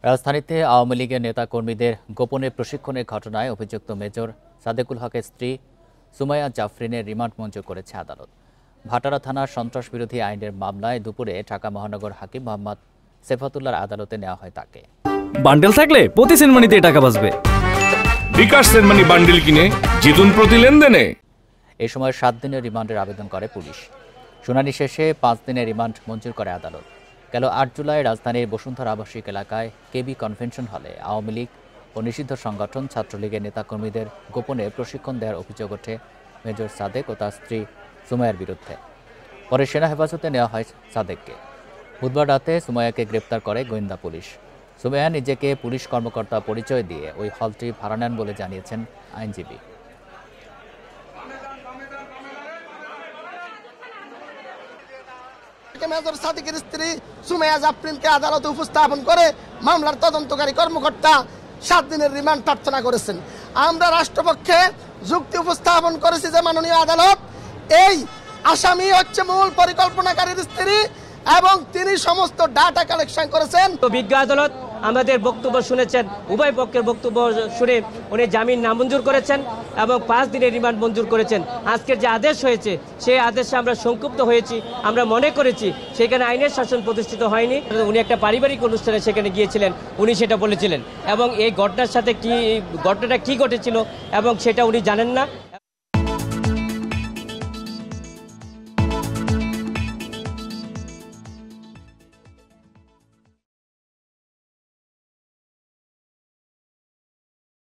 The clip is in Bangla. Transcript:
রাজধানীতে আওয়ামী লীগের নেতাকর্মীদের গোপনে প্রশিক্ষণের ঘটনায় অভিযুক্ত মেজর সাদেকুল হকের স্ত্রী সুমাইয়া জাফরিনের রিমান্ড মঞ্জুর করেছে আদালত। ভাটারা থানার সন্ত্রাসবিরোধী আইনের মামলায় দুপুরে ঢাকা মহানগর হাকিম মোহাম্মদ সেফাতুল্লাহর আদালতে নেওয়া হয় তাকে। বান্ডেল থাকলে প্রতি সেনমানিতে টাকা বাঁচবে। বিকাশ সেনমানি বান্ডেল কিনে জিতুন প্রতি লেনদেনে। এ সময় 7 দিনের রিমান্ডের আবেদন করে পুলিশ। শুনানি শেষে 5 দিনের রিমান্ড মঞ্জুর করে আদালত। গেল 8 জুলাই রাজধানীর বসুন্ধরা আবাসিক এলাকায় কেবি কনভেনশন হলে আওয়ামী লীগ ও নিষিদ্ধ সংগঠন ছাত্রলীগের নেতাকর্মীদের গোপনে প্রশিক্ষণ দেওয়ার অভিযোগ ওঠে মেজর সাদেক ও তার স্ত্রী সুমাইয়ার বিরুদ্ধে। পরে সেনা হেফাজতে নেওয়া হয় সাদেককে। বুধবার রাতে সুমাইয়াকে গ্রেপ্তার করে গোয়েন্দা পুলিশ। সুমাইয়া নিজেকে পুলিশ কর্মকর্তা পরিচয় দিয়ে ওই হলটি ভাড়া নেন বলে জানিয়েছেন আইনজীবী। মেজর সাদেকের স্ত্রী সুমাইয়া জাফরিনকে আদালতে উপস্থাপন করে মামলার তদন্তকারী কর্মকর্তা 7 দিনের রিমান্ড প্রার্থনা করেছেন। আমরা রাষ্ট্রপক্ষে যুক্তি উপস্থাপন করেছি যে মাননীয় আদালত, এই আসামি হচ্ছে মূল পরিকল্পনাকারীর স্ত্রী এবং তিনি সমস্ত ডাটা কালেকশন করেছেন। বিজ্ঞ আদালত আমাদের বক্তব্য শুনেছেন, উভয় পক্ষের বক্তব্য শুনে উনি জামিন নামঞ্জুর করেছেন এবং 5 দিনের রিমান্ড মঞ্জুর করেছেন। আজকের যে আদেশ হয়েছে সেই আদেশে আমরা সংক্ষুব্ধ হয়েছি। আমরা মনে করেছি সেখানে আইনের শাসন প্রতিষ্ঠিত হয়নি। উনি একটা পারিবারিক অনুষ্ঠানে সেখানে গিয়েছিলেন, উনি সেটা বলেছিলেন এবং এই ঘটনার সাথে ঘটনাটা কি ঘটেছিল এবং সেটা উনি জানেন না।